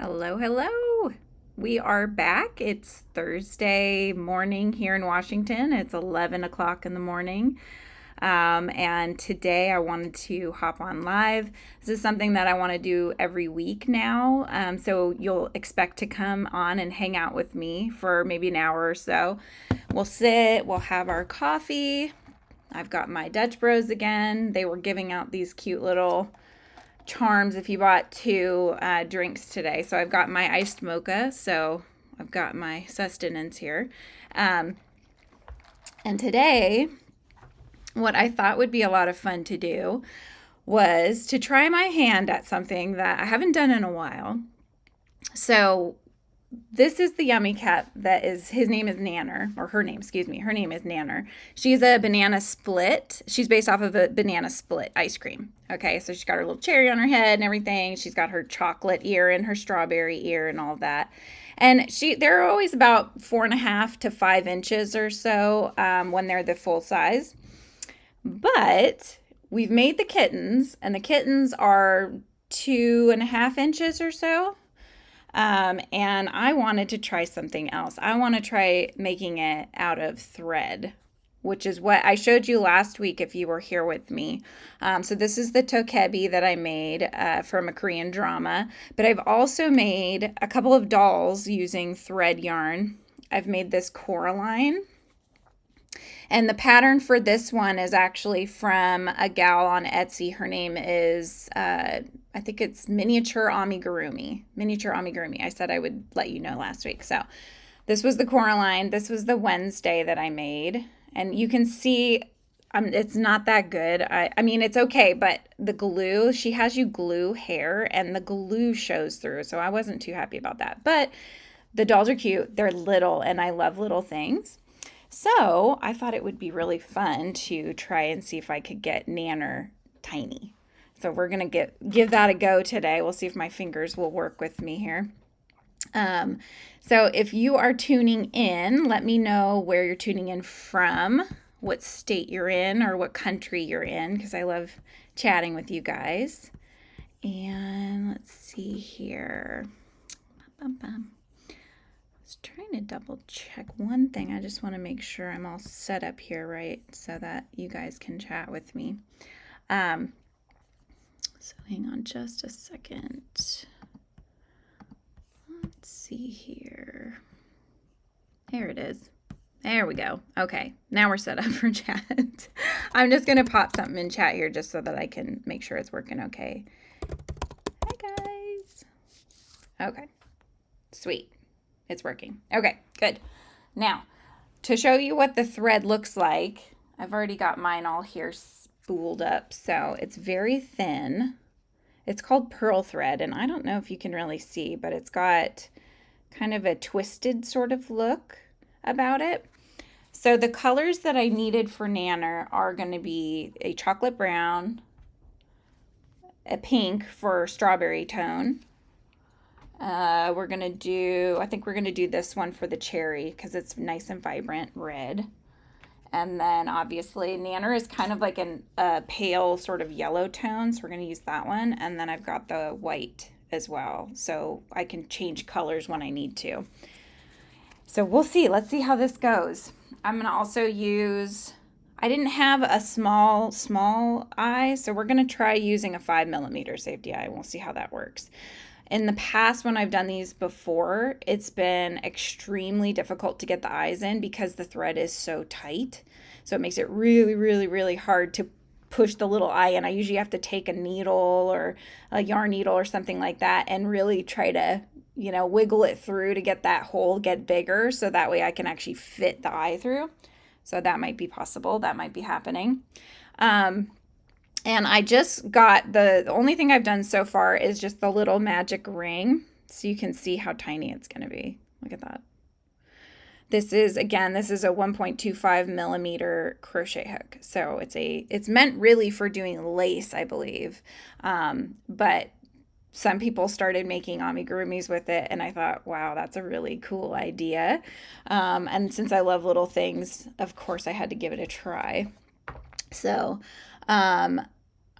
Hello, hello. We are back. It's Thursday morning here in Washington. It's 11 o'clock in the morning. And today I wanted to hop on live. This is something that I want to do every week now. So you'll expect to come on and hang out with me for maybe an hour or so. We'll sit, we'll have our coffee. I've got my Dutch Bros again. They were giving out these cute little charms if you bought two drinks today. So I've got my iced mocha. So I've got my sustenance here. And today, what I thought would be a lot of fun to do was to try my hand at something that I haven't done in a while. So this is the yummy cat that is, his name is Nanner, or her name, excuse me. Her name is Nanner. She's a banana split. She's based off of a banana split ice cream. Okay, so she's got her little cherry on her head and everything. She's got her chocolate ear and her strawberry ear and all of that. And they're always about 4.5 to 5 inches or so when they're the full size. But we've made the kittens, and the kittens are 2.5 inches or so. And I wanted to try something else. I want to try making it out of thread, which is what I showed you last week if you were here with me. So this is the tokebi that I made from a Korean drama, but I've also made a couple of dolls using thread yarn. I've made this Coraline. And the pattern for this one is actually from a gal on Etsy. Her name is, I think it's Miniature Amigurumi. Miniature Amigurumi. I said I would let you know last week. So this was the Coraline. This was the Wednesday that I made. And you can see it's not that good. I mean, it's okay, but the glue, she has you glue hair and the glue shows through. So I wasn't too happy about that. But the dolls are cute. They're little, and I love little things. So I thought it would be really fun to try and see if I could get Nanner tiny. So we're going to give that a go today. We'll see if my fingers will work with me here. So if you are tuning in, let me know where you're tuning in from, what state you're in, or what country you're in, because I love chatting with you guys. And let's see here. Trying to double check one thing. I just want to make sure I'm all set up here right so that you guys can chat with me. So hang on just a second. Let's see here. There it is. There we go. Okay, now we're set up for chat. I'm just going to pop something in chat here just so that I can make sure it's working okay. Hi guys. Okay, sweet. It's working. Okay, good. Now, to show you what the thread looks like, I've already got mine all here spooled up, so it's very thin. It's called pearl thread, and I don't know if you can really see, but it's got kind of a twisted sort of look about it. So the colors that I needed for Nanner are going to be a chocolate brown, a pink for strawberry tone. I think we're going to do this one for the cherry because it's nice and vibrant red. And then obviously Nanner is kind of like a pale sort of yellow tone. So we're going to use that one. And then I've got the white as well. So I can change colors when I need to. So we'll see. Let's see how this goes. I'm going to also use, I didn't have a small eye. So we're going to try using a 5mm safety eye. We'll see how that works. In the past, when I've done these before, it's been extremely difficult to get the eyes in because the thread is so tight. So it makes it really, really, really hard to push the little eye in. I usually have to take a needle or a yarn needle or something like that and really try to, wiggle it through to get that hole get bigger so that way I can actually fit the eye through. So that might be possible. That might be happening. And I just got the only thing I've done so far is just the little magic ring. So you can see how tiny it's going to be. Look at that. This is a 1.25mm crochet hook. So it's meant really for doing lace, I believe. But some people started making amigurumis with it, and I thought, wow, that's a really cool idea. And since I love little things, of course I had to give it a try. So,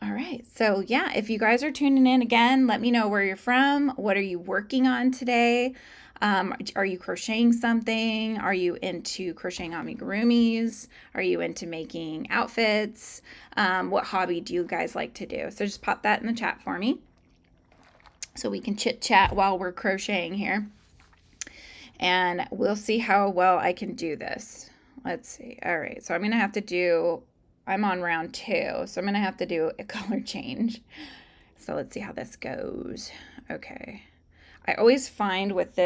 All right. So, yeah, if you guys are tuning in again, let me know where you're from. What are you working on today? Are you crocheting something? Are you into crocheting amigurumis? Are you into making outfits? What hobby do you guys like to do? So, just pop that in the chat for me so we can chit chat while we're crocheting here. And we'll see how well I can do this. Let's see. All right. So, I'm going to have to do. I'm on round 2, so I'm going to have to do a color change. So let's see how this goes. Okay. I always find with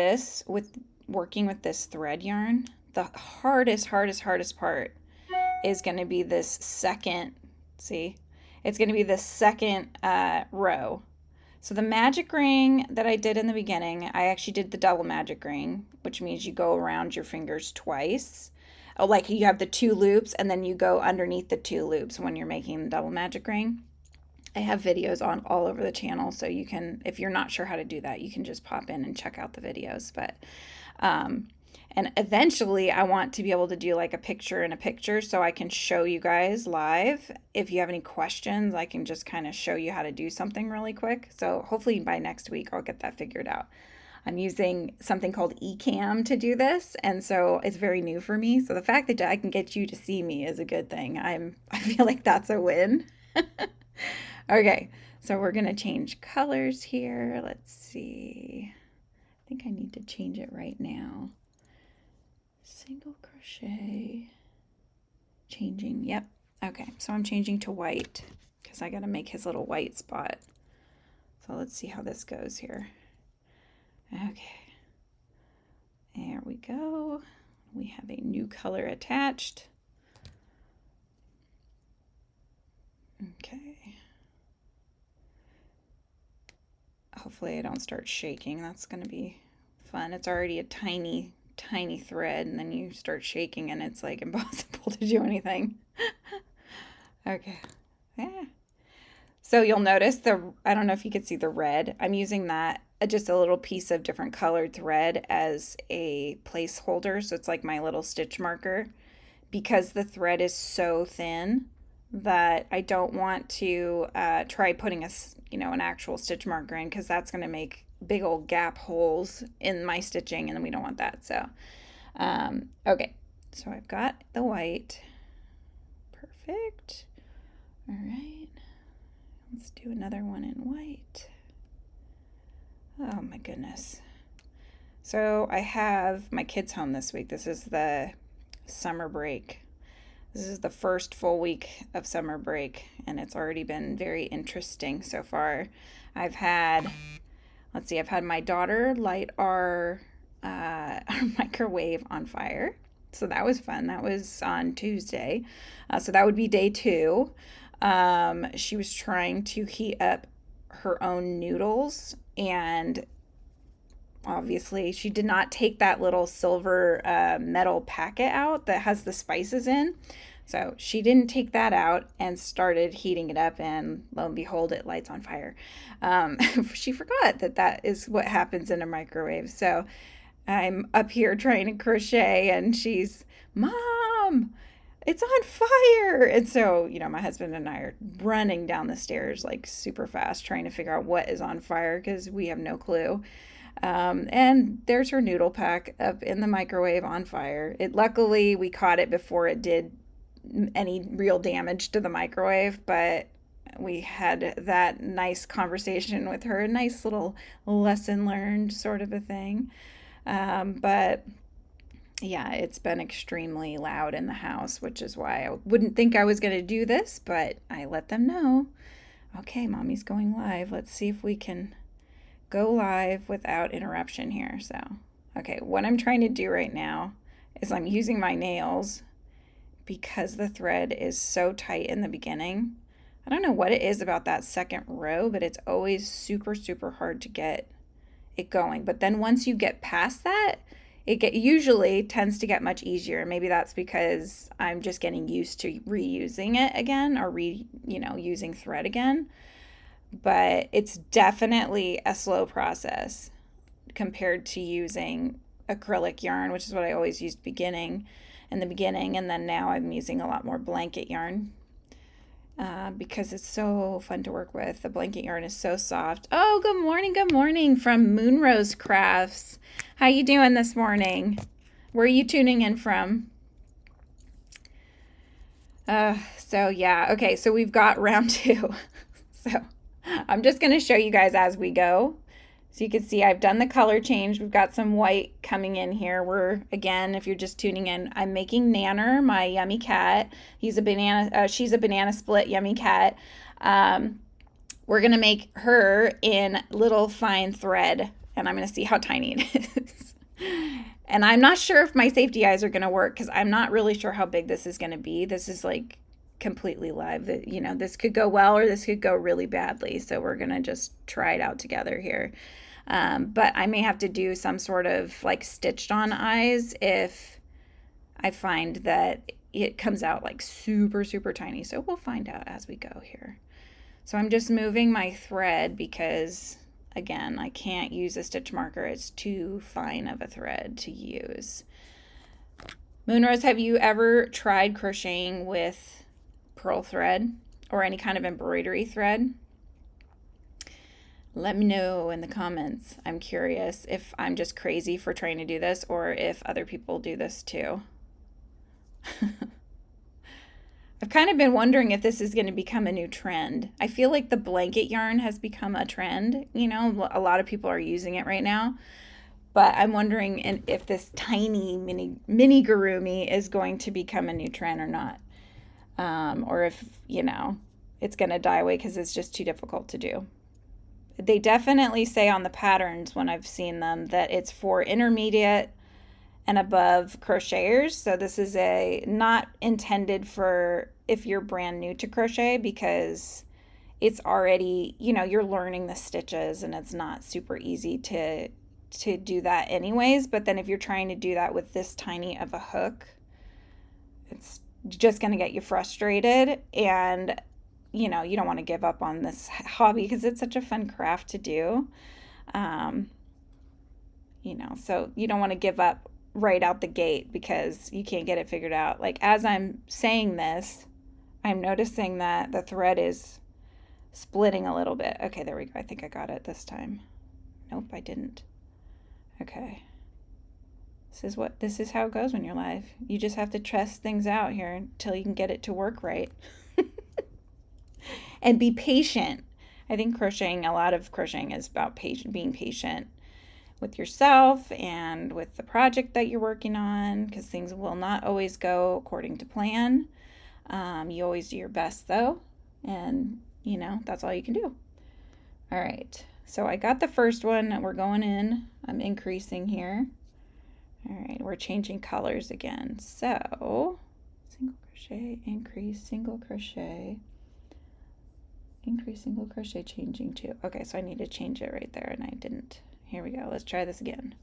working with this thread yarn, the hardest part is going to be this second, see? It's going to be the second row. So the magic ring that I did in the beginning, I actually did the double magic ring, which means you go around your fingers twice. Oh, like you have the 2 loops and then you go underneath the 2 loops when you're making the double magic ring. I have videos on all over the channel, so you can, if you're not sure how to do that, you can just pop in and check out the videos. But and eventually I want to be able to do like a picture in a picture so I can show you guys live. If you have any questions, I can just kind of show you how to do something really quick. So hopefully by next week I'll get that figured out. I'm using something called eCam to do this, and so it's very new for me. So the fact that I can get you to see me is a good thing. I feel like that's a win. Okay, so we're going to change colors here. Let's see. I think I need to change it right now. Single crochet. Changing, yep. Okay, so I'm changing to white because I got to make his little white spot. So let's see how this goes here. Okay, there we go. We have a new color attached. Okay. Hopefully I don't start shaking. That's going to be fun. It's already a tiny thread, and then you start shaking and it's like impossible to do anything. Okay. Yeah. So you'll notice I don't know if you can see the red. I'm using that, just a little piece of different colored thread as a placeholder. So it's like my little stitch marker because the thread is so thin that I don't want to try putting an actual stitch marker in because that's going to make big old gap holes in my stitching and we don't want that. So, okay. So I've got the white. Perfect. All right. Let's do another one in white. Oh my goodness. So I have my kids home this week. This is the summer break. This is the first full week of summer break, and it's already been very interesting so far. I've had my daughter light our microwave on fire. So that was fun. That was on Tuesday. So that would be day 2. She was trying to heat up her own noodles, and obviously she did not take that little silver metal packet out that has the spices in. So she didn't take that out and started heating it up, and lo and behold, it lights on fire. She forgot that is what happens in a microwave. So I'm up here trying to crochet, and she's, "Mom, it's on fire!" And so, my husband and I are running down the stairs like super fast, trying to figure out what is on fire because we have no clue. And there's her noodle pack up in the microwave on fire. Luckily, we caught it before it did any real damage to the microwave, but we had that nice conversation with her, a nice little lesson learned sort of a thing. But yeah, it's been extremely loud in the house, which is why I wouldn't think I was going to do this, but I let them know. Okay, Mommy's going live. Let's see if we can go live without interruption here. So, okay, what I'm trying to do right now is I'm using my nails because the thread is so tight in the beginning. I don't know what it is about that second row, but it's always super, super hard to get it going. But then once you get past that, it usually tends to get much easier. Maybe that's because I'm just getting used to reusing it again, or using thread again. But it's definitely a slow process compared to using acrylic yarn, which is what I always used in the beginning, and then now I'm using a lot more blanket yarn. because it's so fun to work with. The blanket yarn is so soft. Oh, good morning from Moonrose Crafts. How you doing this morning? Where are you tuning in from? So yeah, okay, so we've got round 2. So I'm just going to show you guys as we go. So you can see I've done the color change. We've got some white coming in here. We're, again, if you're just tuning in, I'm making Nanner, my yummy cat. She's a banana split yummy cat. We're going to make her in little fine thread, and I'm going to see how tiny it is. And I'm not sure if my safety eyes are going to work because I'm not really sure how big this is going to be. This is like completely live. You know, this could go well or this could go really badly. So we're going to just try it out together here. But I may have to do some sort of like stitched on eyes if I find that it comes out like super, super tiny. So we'll find out as we go here. So I'm just moving my thread because, again, I can't use a stitch marker. It's too fine of a thread to use. Moonrose, have you ever tried crocheting with pearl thread or any kind of embroidery thread? Let me know in the comments. I'm curious if I'm just crazy for trying to do this or if other people do this too. I've kind of been wondering if this is going to become a new trend. I feel like the blanket yarn has become a trend. You know, a lot of people are using it right now. But I'm wondering if this tiny mini gurumi is going to become a new trend or not. Or if, you know, it's going to die away because it's just too difficult to do. They definitely say on the patterns when I've seen them that it's for intermediate and above crocheters. So this is not intended for if you're brand new to crochet because it's already, you know, you're learning the stitches and it's not super easy to do that anyways. But then if you're trying to do that with this tiny of a hook, it's just going to get you frustrated, and you know, you don't want to give up on this hobby because it's such a fun craft to do. You know, so you don't want to give up right out the gate because you can't get it figured out. Like as I'm saying this, I'm noticing that the thread is splitting a little bit. Okay, there we go. I think I got it this time. Nope, I didn't. Okay. This is how it goes when you're live. You just have to test things out here until you can get it to work right. And be patient. I think a lot of crocheting is about being patient with yourself and with the project that you're working on, because things will not always go according to plan. You always do your best though, and you know, that's all you can do. All right, so I got the first one. We're going in. I'm increasing here. All right, we're changing colors again. So single crochet, increase, single crochet, increase, single crochet, changing 2. Okay, so I need to change it right there and I didn't. Here we go. Let's try this again.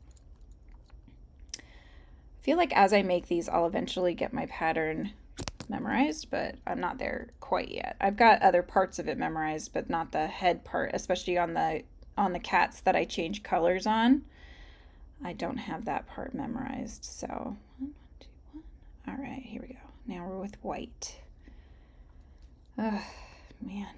I feel like as I make these, I'll eventually get my pattern memorized, but I'm not there quite yet. I've got other parts of it memorized, but not the head part, especially on the cats that I change colors on. I don't have that part memorized. So 1, 2, 1. All right, here we go. Now we're with white. Oh, man.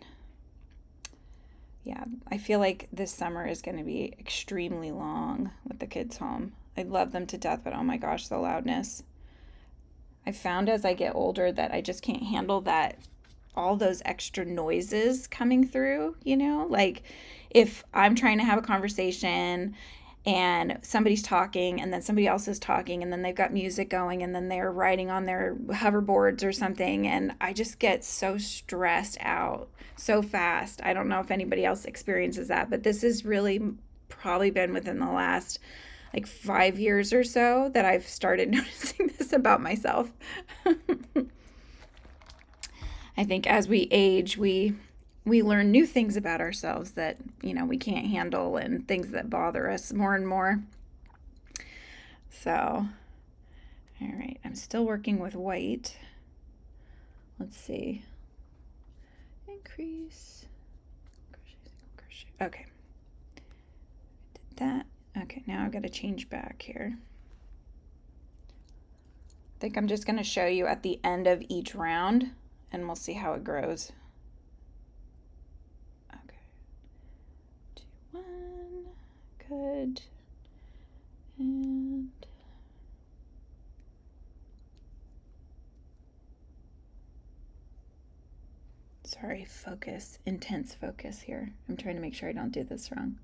Yeah, I feel like this summer is going to be extremely long with the kids home. I love them to death, but oh my gosh, the loudness. I found as I get older that I just can't handle all those extra noises coming through, you know? Like if I'm trying to have a conversation and somebody's talking and then somebody else is talking and then they've got music going and then they're writing on their hoverboards or something, and I just get so stressed out so fast. I don't know if anybody else experiences that, but this has really probably been within the last like 5 years or so that I've started noticing this about myself. I think as we age, we learn new things about ourselves that, you know, we can't handle, and things that bother us more and more. So, all right, I'm still working with white. Let's see. Increase. Crochet, crochet. Okay. Did that. Okay, now I've got to change back here. I think I'm just going to show you at the end of each round, and we'll see how it grows. good. And sorry, focus, intense focus here. I'm trying to make sure I don't do this wrong.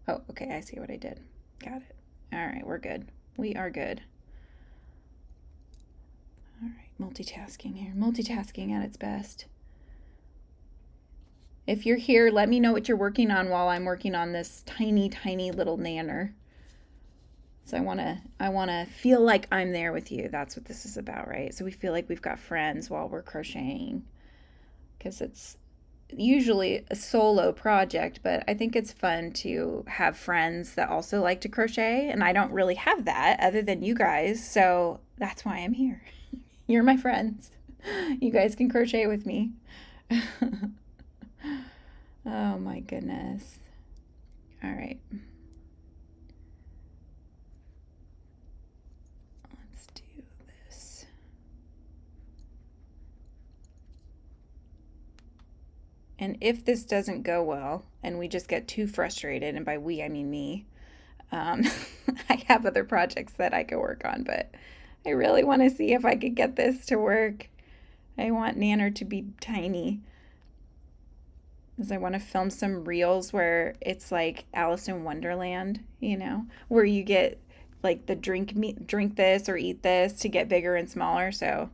Oh, okay, I see what I did. Got it. All right, we're good. We are good. All right, multitasking here. Multitasking at its best. If you're here, let me know what you're working on while I'm working on this tiny, tiny little nanner. So I wanna feel like I'm there with you. That's what this is about, right? So we feel like we've got friends while we're crocheting, because it's usually a solo project, but I think it's fun to have friends that also like to crochet, and I don't really have that other than you guys, so that's why I'm here. You're my friends. You guys can crochet with me. Oh my goodness. All right. Let's do this. And if this doesn't go well and we just get too frustrated, and by we, I mean me, I have other projects that I could work on, but I really want to see if I could get this to work. I want Nanner to be tiny, because I want to film some reels where it's like Alice in Wonderland, you know, where you get like the drink this or eat this to get bigger and smaller. So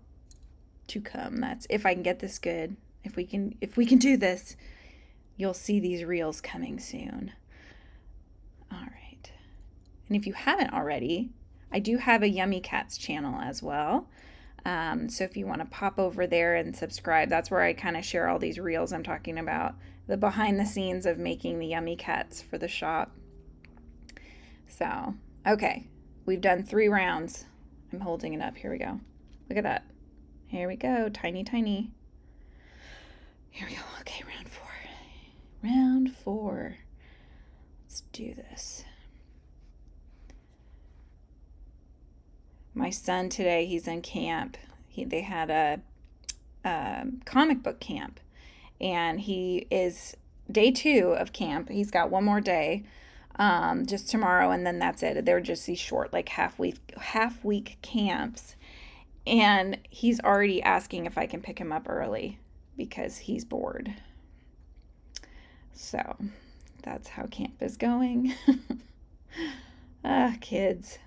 to come, that's if I can get this good. If we can do this, you'll see these reels coming soon. All right. And if you haven't already, I do have a Yummy Cats channel as well. So if you want to pop over there and subscribe, that's where I kind of share all these reels I'm talking about, the behind the scenes of making the Yummy Cats for the shop. So, okay, we've done 3 rounds. I'm holding it up. Here we go. Look at that. Here we go. Tiny, tiny. Here we go. Okay, round 4. Round 4. Let's do this. My son today, he's in camp. They had a comic book camp, and he is day 2 of camp. He's got one more day, just tomorrow, and then that's it. They're just these short, like half week camps, and he's already asking if I can pick him up early because he's bored. So that's how camp is going. Kids.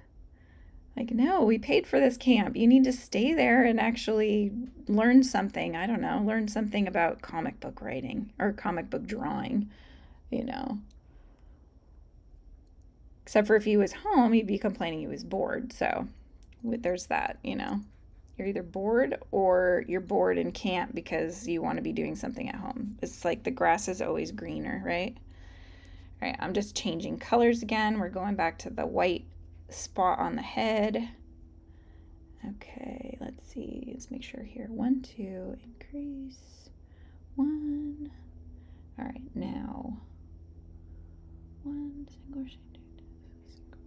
Like, no, we paid for this camp. You need to stay there and actually learn something. I don't know, learn something about comic book writing or comic book drawing, you know. Except for if he was home, he'd be complaining he was bored. So there's that, you know. You're either bored or you're bored in camp because you want to be doing something at home. It's like the grass is always greener, right? All right, I'm just changing colors again. We're going back to the white spot on the head. Okay, let's see. Let's make sure here. 1, 2, increase. 1. All right, now 1 single crochet.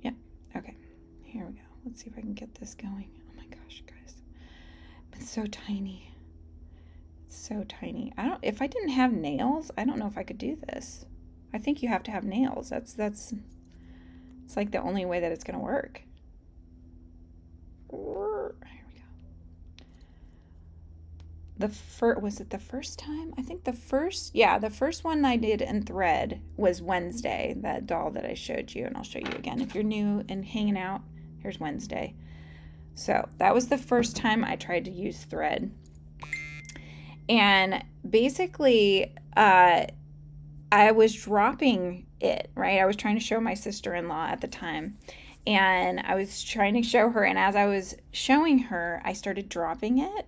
Yep. Okay, here we go. Let's see if I can get this going. Oh my gosh, guys, it's so tiny. It's so tiny. If I didn't have nails, I don't know if I could do this. I think you have to have nails. That's it's like the only way that it's going to work. Here we go. Was it the first time? I think the first one I did in thread was Wednesday, that doll that I showed you, and I'll show you again. If you're new and hanging out, here's Wednesday. So that was the first time I tried to use thread. And basically, I was dropping it, right? I was trying to show my sister-in-law at the time, and I was trying to show her, and as I was showing her, I started dropping it,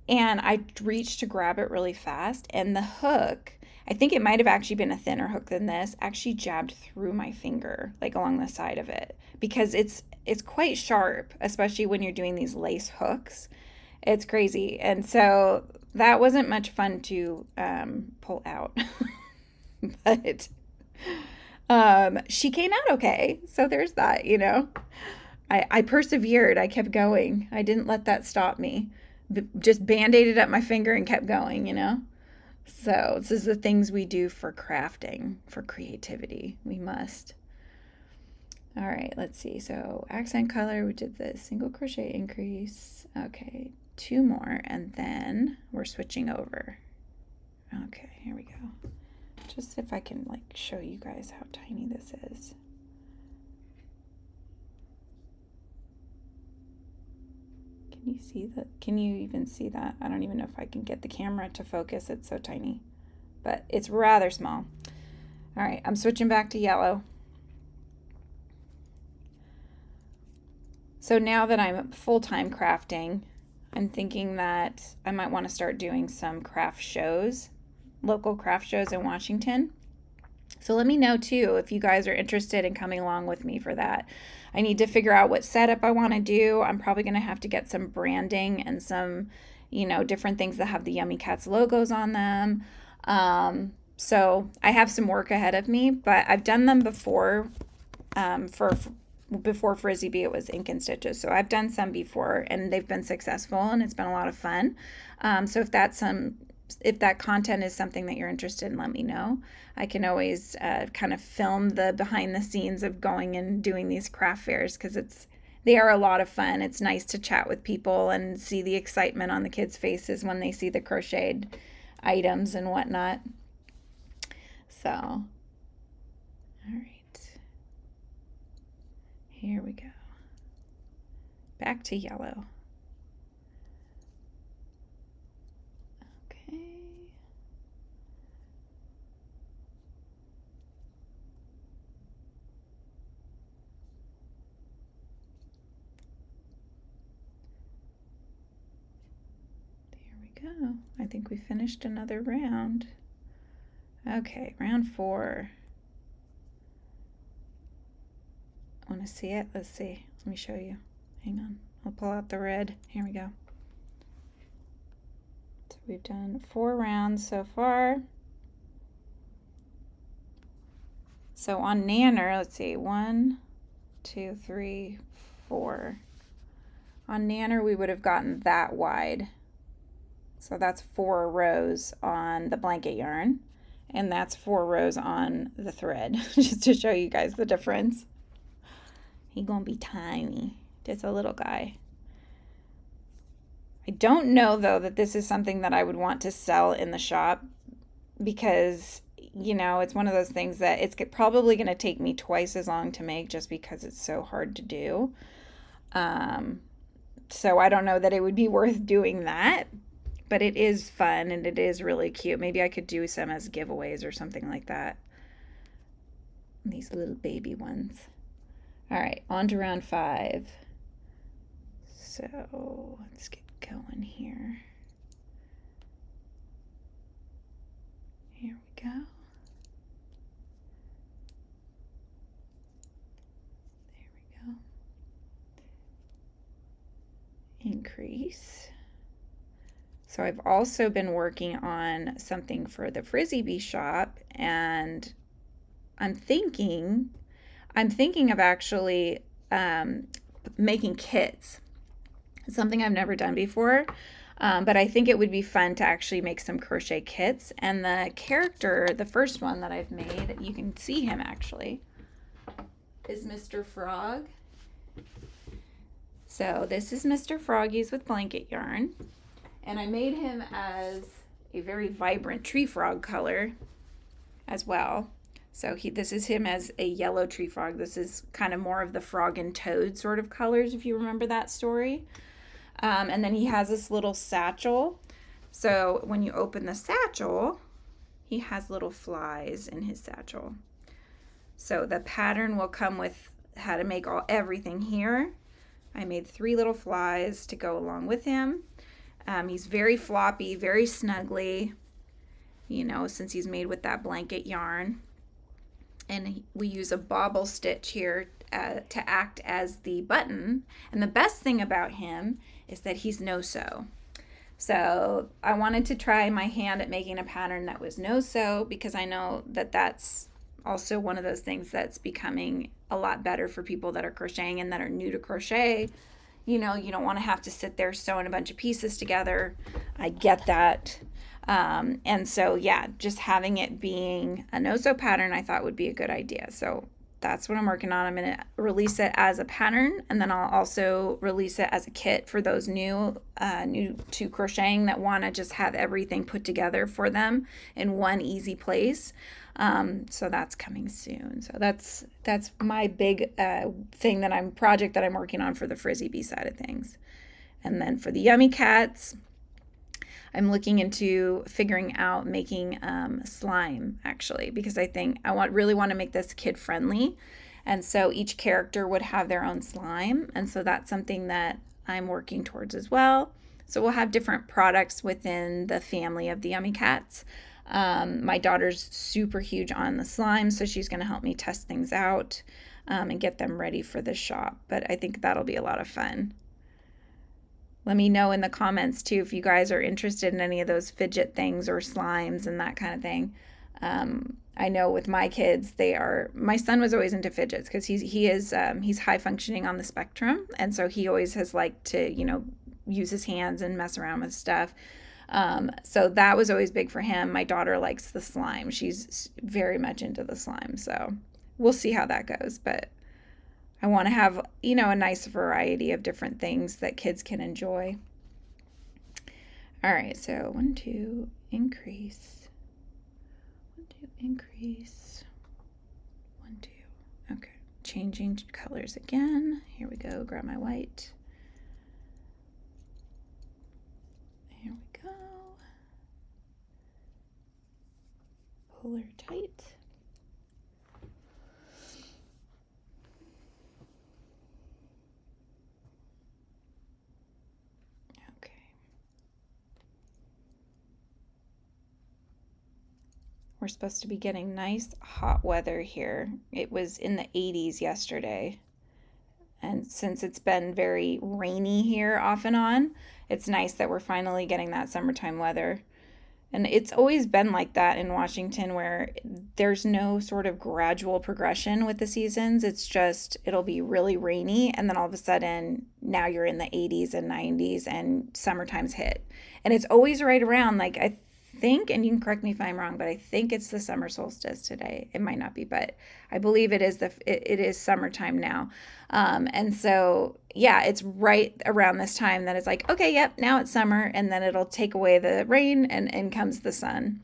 and I reached to grab it really fast, and the hook, I think it might have actually been a thinner hook than this, actually jabbed through my finger, like along the side of it, because it's quite sharp, especially when you're doing these lace hooks. It's crazy, and so that wasn't much fun to pull out. But she came out okay. So there's that, you know. I persevered. I kept going. I didn't let that stop me. Just band-aided up my finger and kept going, you know. So this is the things we do for crafting, for creativity. We must. All right, let's see. So accent color, we did the single crochet increase. Okay, 2 more, and then we're switching over. Okay, here we go. Just if I can like show you guys how tiny this is. Can you see that? Can you even see that? I don't even know if I can get the camera to focus. It's so tiny, but it's rather small. All right, I'm switching back to yellow. So now that I'm full-time crafting, I'm thinking that I might want to start doing some craft shows, local craft shows in Washington. So let me know too if you guys are interested in coming along with me for that. I need to figure out what setup I want to do. I'm probably going to have to get some branding and some, different things that have the Yummy Cats logos on them. So I have some work ahead of me, but I've done them before. Before Frizzy Bee, it was ink and stitches. So I've done some before, and they've been successful, and it's been a lot of fun. So if that content is something that you're interested in, let me know. I can always kind of film the behind the scenes of going and doing these craft fairs, because they are a lot of fun. It's nice to chat with people and see the excitement on the kids' faces when they see the crocheted items and whatnot. So, all right. Here we go. Back to yellow. Okay. There we go. I think we finished another round. Okay, round 4. Want to see it? Let's see. Let me show you. Hang on. I'll pull out the red. Here we go. So we've done 4 rounds so far. So on Nanner, let's see. 1, 2, 3, 4. On Nanner, we would have gotten that wide. So that's 4 rows on the blanket yarn. And that's 4 rows on the thread, just to show you guys the difference. He gonna be tiny, just a little guy. I don't know though that this is something that I would want to sell in the shop, because it's one of those things that it's probably going to take me twice as long to make, just because it's so hard to do. So I don't know that it would be worth doing that, but it is fun and it is really cute. Maybe I could do some as giveaways or something like that. These little baby ones. All right, on to round 5. So let's get going here. Here we go. There we go. Increase. So I've also been working on something for the Frizzy Bee shop, and I'm thinking of actually making kits. It's something I've never done before, but I think it would be fun to actually make some crochet kits. And the character, the first one that I've made, you can see him actually, is Mr. Frog. So this is Mr. Froggies with blanket yarn, and I made him as a very vibrant tree frog color as well. So this is him as a yellow tree frog. This is kind of more of the frog and toad sort of colors, if you remember that story. And then he has this little satchel. So when you open the satchel, he has little flies in his satchel. So the pattern will come with how to make everything here. I made 3 little flies to go along with him. He's very floppy, very snuggly, since he's made with that blanket yarn. And we use a bobble stitch here to act as the button. And the best thing about him is that he's no-sew. So I wanted to try my hand at making a pattern that was no-sew, because I know that that's also one of those things that's becoming a lot better for people that are crocheting and that are new to crochet. You don't want to have to sit there sewing a bunch of pieces together. I get that. And so, yeah, just having it being a no-sew pattern I thought would be a good idea. So that's what I'm working on. I'm going to release it as a pattern, and then I'll also release it as a kit for those new to crocheting that want to just have everything put together for them in one easy place. So that's coming soon. So that's my big project that I'm working on for the Frizzy Bee side of things. And then for the Yummy Cats, I'm looking into figuring out making slime, actually, because I think really want to make this kid friendly. And so each character would have their own slime. And so that's something that I'm working towards as well. So we'll have different products within the family of the Yummy Cats. My daughter's super huge on the slime, so she's going to help me test things out and get them ready for the shop. But I think that'll be a lot of fun. Let me know in the comments too if you guys are interested in any of those fidget things or slimes and that kind of thing. I know with my kids, my son was always into fidgets because he's high functioning on the spectrum, and so he always has liked to use his hands and mess around with stuff. So that was always big for him. My daughter likes the slime. She's very much into the slime, so we'll see how that goes, but I want to have, a nice variety of different things that kids can enjoy. All right, so 1, 2, increase. 1, 2, increase. 1, 2. Okay, changing colors again. Here we go, grab my white. Here we go. Pull her tight. We're supposed to be getting nice hot weather here. It was in the 80s yesterday. And since it's been very rainy here off and on, it's nice that we're finally getting that summertime weather. And it's always been like that in Washington, where there's no sort of gradual progression with the seasons. It's just, it'll be really rainy, and then all of a sudden, now you're in the 80s and 90s, and summertime's hit. And it's always right around, like, I think, and you can correct me if I'm wrong, but I think it's the summer solstice today. It might not be, but I believe it is summertime now. And so, yeah, it's right around this time that it's like, okay, yep, now it's summer, and then it'll take away the rain and in comes the sun.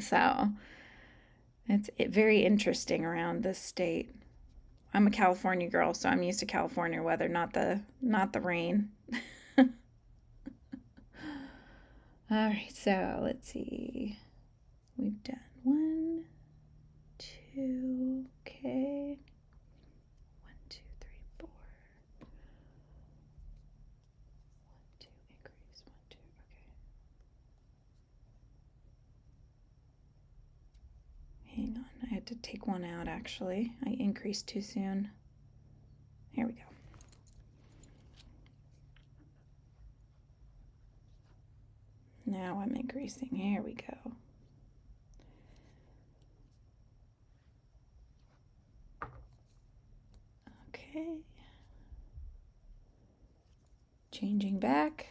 So it's very interesting around this state. I'm a California girl, so I'm used to California weather, not the rain. All right, so let's see. We've done 1, 2, okay. 1, 2, 3, 4. 1, 2, increase. 1, 2, okay. Hang on, I had to take one out actually. I increased too soon. Here we go. Now I'm increasing. Here we go. Okay. Changing back.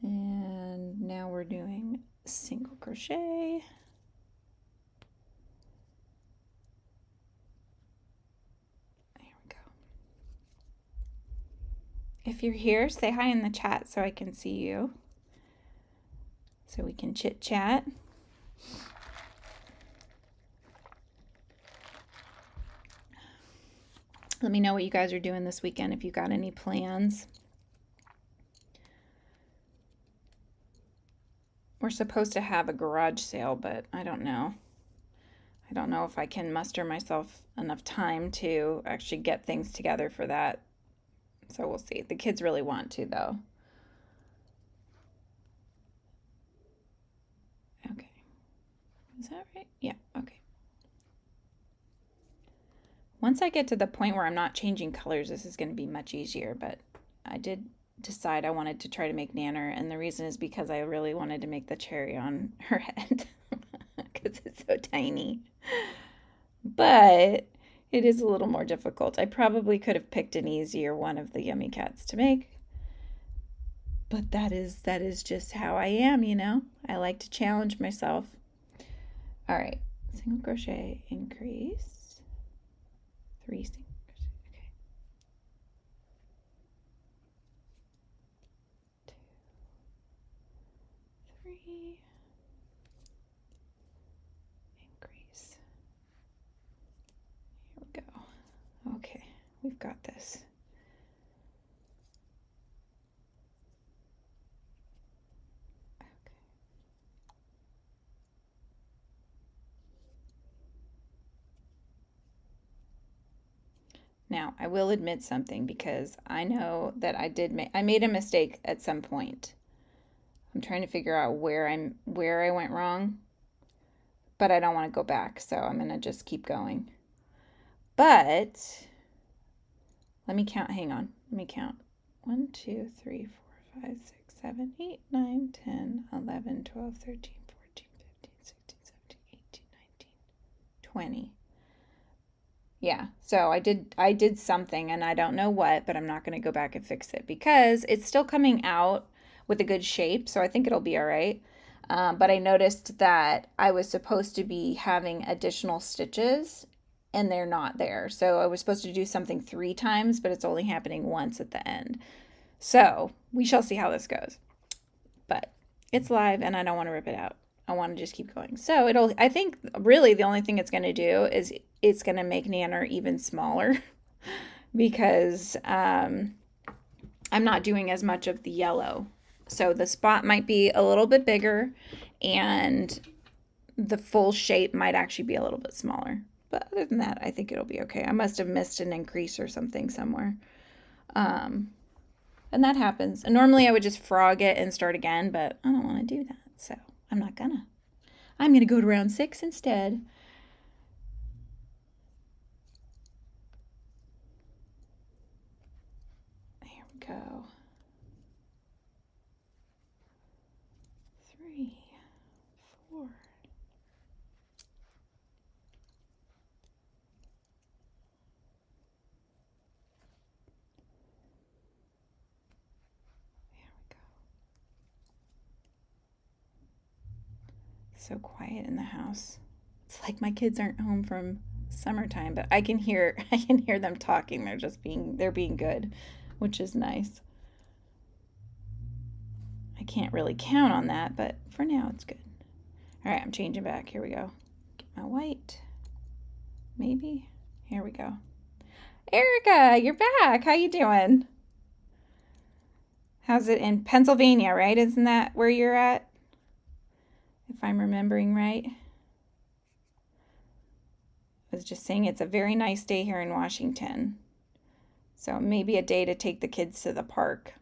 And now we're doing single crochet. If you're here, say hi in the chat so I can see you, so we can chit chat. Let me know what you guys are doing this weekend, if you got any plans. We're supposed to have a garage sale, but I don't know. I don't know if I can muster myself enough time to actually get things together for that. So we'll see. The kids really want to, though. Okay. Is that right? Yeah, okay. Once I get to the point where I'm not changing colors, this is going to be much easier, but I did decide I wanted to try to make Nanner, and the reason is because I really wanted to make the cherry on her head because it's so tiny. But it is a little more difficult. I probably could have picked an easier one of the Yummy Cats to make, But that is just how I am, you know. I like to challenge myself. All right, single crochet, increase, 3 single crochet, okay. 2, 3, increase. Here we go. Okay, we've got this. Now, I will admit something because I know that I made a mistake at some point. I'm trying to figure out where I went wrong, but I don't want to go back, so I'm going to just keep going. But let me count. Hang on. Let me count. 1, 2, 3, 4, 5, 6, 7, 8, 9, 10, 11, 12, 13, 14, 15, 16, 17, 18, 19, 20. Yeah, so I did something and I don't know what, but I'm not going to go back and fix it because it's still coming out with a good shape, so I think it'll be all right. But I noticed that I was supposed to be having additional stitches and they're not there. So I was supposed to do something 3 times, but it's only happening once at the end. So we shall see how this goes. But it's live and I don't want to rip it out. I want to just keep going. So I think really the only thing it's going to do is it's going to make Nanner even smaller because I'm not doing as much of the yellow. So the spot might be a little bit bigger and the full shape might actually be a little bit smaller. But other than that, I think it'll be okay. I must have missed an increase or something somewhere. And that happens. And normally I would just frog it and start again, but I don't want to do that. So I'm not gonna. I'm gonna go to round 6 instead. Here we go. 3, 4. There we go. So quiet in the house. It's like my kids aren't home from summertime, but I can hear them talking. They're being good, which is nice. I can't really count on that, but for now it's good. All right, I'm changing back. Here we go. Get my white. Maybe. Here we go. Erica, you're back. How you doing? How's it in Pennsylvania, right? Isn't that where you're at? If I'm remembering right. I was just saying it's a very nice day here in Washington. So maybe a day to take the kids to the park.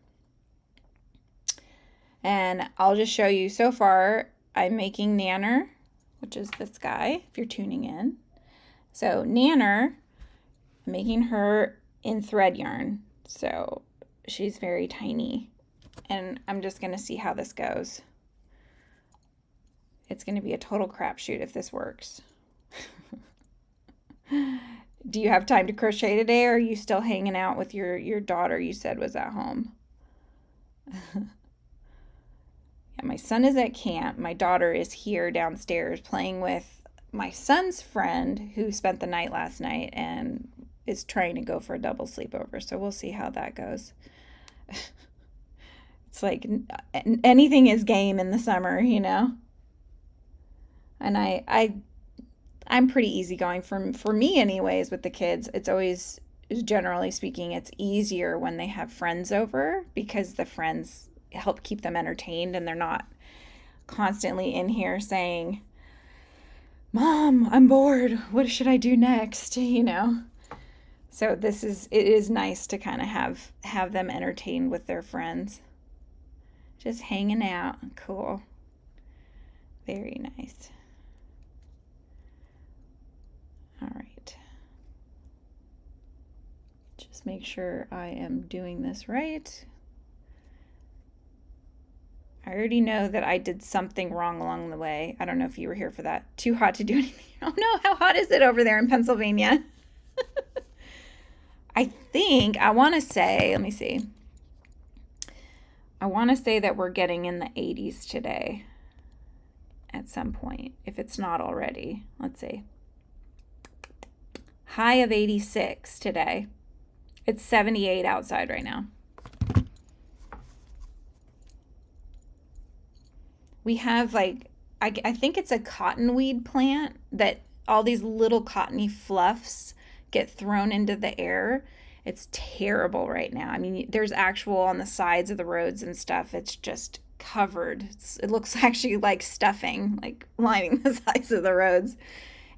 And I'll just show you so far I'm making Nanner, which is this guy, if you're tuning in. So Nanner, I'm making her in thread yarn. So she's very tiny. And I'm just going to see how this goes. It's going to be a total crapshoot if this works. Do you have time to crochet today, or are you still hanging out with your daughter you said was at home? Yeah, my son is at camp. My daughter is here downstairs playing with my son's friend who spent the night last night and is trying to go for a double sleepover. So we'll see how that goes. It's like anything is game in the summer, you know? And I'm pretty easygoing for me anyways with the kids. It's always, generally speaking, it's easier when they have friends over because the friends help keep them entertained and they're not constantly in here saying, Mom, I'm bored. What should I do next? You know? So it is nice to kind of have them entertained with their friends. Just hanging out. Cool. Very nice. All right. Just make sure I am doing this right. I already know that I did something wrong along the way. I don't know if you were here for that. Too hot to do anything. Oh no, how hot is it over there in Pennsylvania? I want to say, let me see. I want to say that we're getting in the 80s today at some point, if it's not already. Let's see. High of 86 today. It's 78 outside right now. We have like, I think it's a cottonweed plant that all these little cottony fluffs get thrown into the air. It's terrible right now. I mean, there's actual on the sides of the roads and stuff. It's just covered. It looks actually like stuffing, like lining the sides of the roads.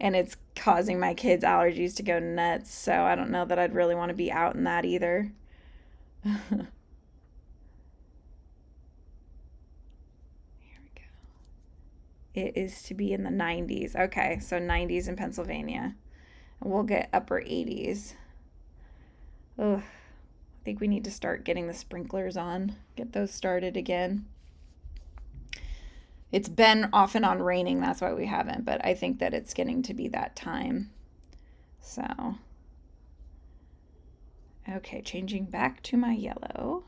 And it's causing my kids' allergies to go nuts. So I don't know that I'd really want to be out in that either. It is to be in the 90s. Okay, so 90s in Pennsylvania. We'll get upper 80s. Ugh, I think we need to start getting the sprinklers on, get those started again. It's been off and on raining, that's why we haven't, but I think that it's getting to be that time. So, okay, changing back to my yellow.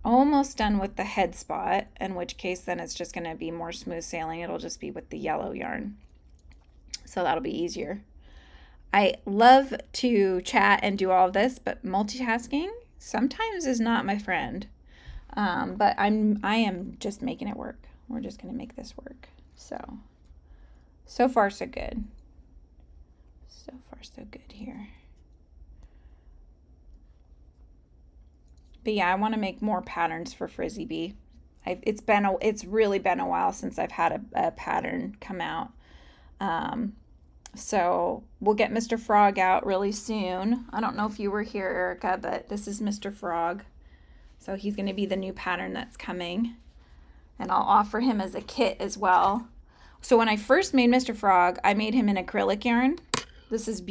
Almost done with the head spot, in which case then it's just going to be more smooth sailing. It'll just be with the yellow yarn. So that'll be easier. I love to chat and do all of this, but multitasking sometimes is not my friend. But I am just making it work. We're just going to make this work. So far so good. So far so good here. But yeah, I want to make more patterns for Frizzy Bee. It's really been a while since I've had a pattern come out. So we'll get Mr. Frog out really soon. I don't know if you were here, Erica, but this is Mr. Frog. So he's going to be the new pattern that's coming. And I'll offer him as a kit as well. So when I first made Mr. Frog, I made him in acrylic yarn. This is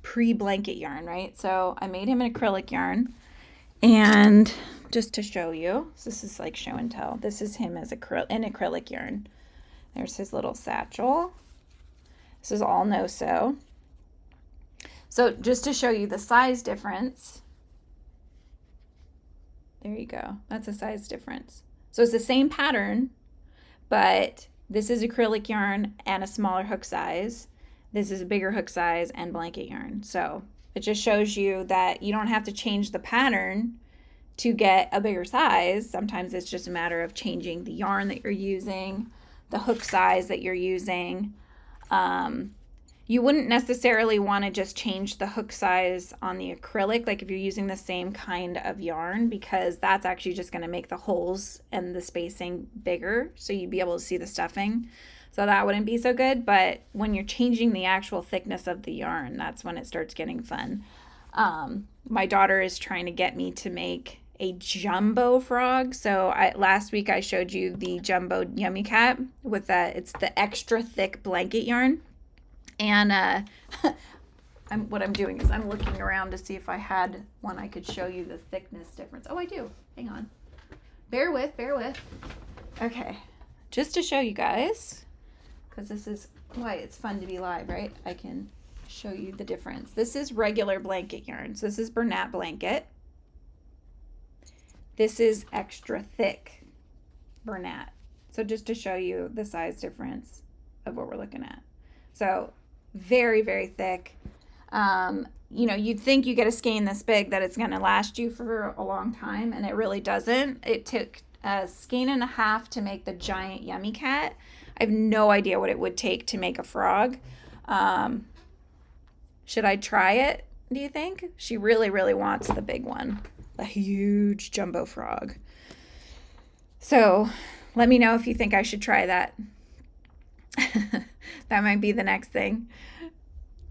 pre-blanket yarn, right? So I made him in acrylic yarn. And just to show you, so this is like show and tell. This is him as in acrylic yarn. There's his little satchel. This is all no-sew. So just to show you the size difference. There you go. That's a size difference. So it's the same pattern, but this is acrylic yarn and a smaller hook size. This is a bigger hook size and blanket yarn. So it just shows you that you don't have to change the pattern to get a bigger size. Sometimes it's just a matter of changing the yarn that you're using, the hook size that you're using. You wouldn't necessarily want to just change the hook size on the acrylic, like if you're using the same kind of yarn, because that's actually just going to make the holes and the spacing bigger, so you'd be able to see the stuffing. So that wouldn't be so good, but when you're changing the actual thickness of the yarn, that's when it starts getting fun. My daughter is trying to get me to make a jumbo frog. So last week I showed you the jumbo yummy cat with it's the extra thick blanket yarn. And what I'm doing is I'm looking around to see if I had one I could show you the thickness difference. Oh, I do. Hang on. Bear with. Okay. Just to show you guys, because this is why it's fun to be live, right? I can show you the difference. This is regular blanket yarn. So this is Bernat blanket. This is extra thick Bernat. So just to show you the size difference of what we're looking at. So very, very thick. You'd think you get a skein this big that it's going to last you for a long time, and it really doesn't. It took a skein and a half to make the giant yummy cat. I have no idea what it would take to make a frog. Should I try it, do you think? She really, really wants the big one, the huge jumbo frog. So let me know if you think I should try that. That might be the next thing.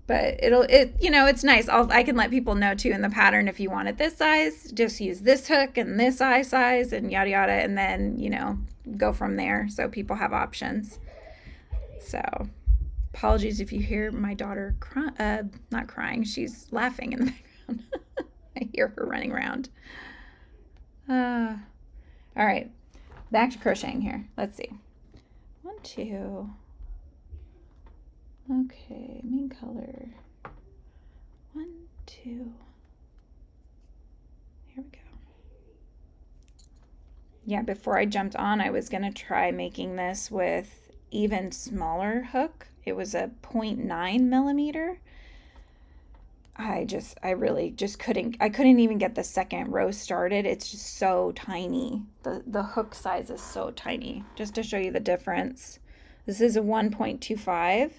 But it's nice. I can let people know too in the pattern, if you want it this size, just use this hook and this eye size and yada yada, and then go from there, so people have options. So apologies if you hear my daughter not crying, she's laughing in the background. I hear her running around. All right, back to crocheting here. Let's see. 1, 2. Okay, main color. 1, 2. Here we go. Yeah, before I jumped on, I was going to try making this with even smaller hook. It was a 0.9 millimeter. I really just I couldn't even get the second row started. It's just so tiny. The hook size is so tiny. Just to show you the difference. This is a 1.25.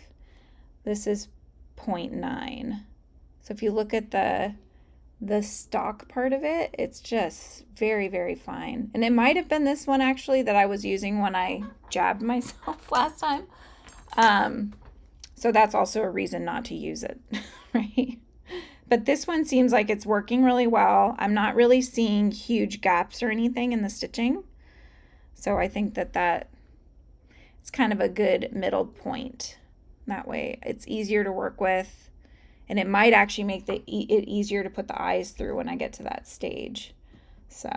This is 0.9. So if you look at the stock part of it, it's just very, very fine. And it might have been this one actually that I was using when I jabbed myself last time. So that's also a reason not to use it, right? But this one seems like it's working really well. I'm not really seeing huge gaps or anything in the stitching. So I think that it's kind of a good middle point. That way it's easier to work with. And it might actually make it easier to put the eyes through when I get to that stage. So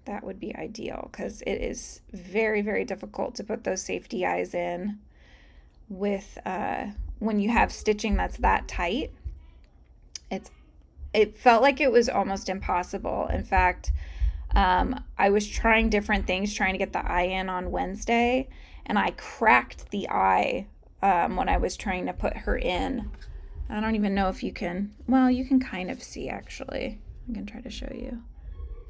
that would be ideal because it is very, very difficult to put those safety eyes in with when you have stitching that's that tight. It felt like it was almost impossible. In fact, I was trying different things, trying to get the eye in on Wednesday, and I cracked the eye when I was trying to put her in. I don't even know if you can, well, you can kind of see actually. I can try to show you.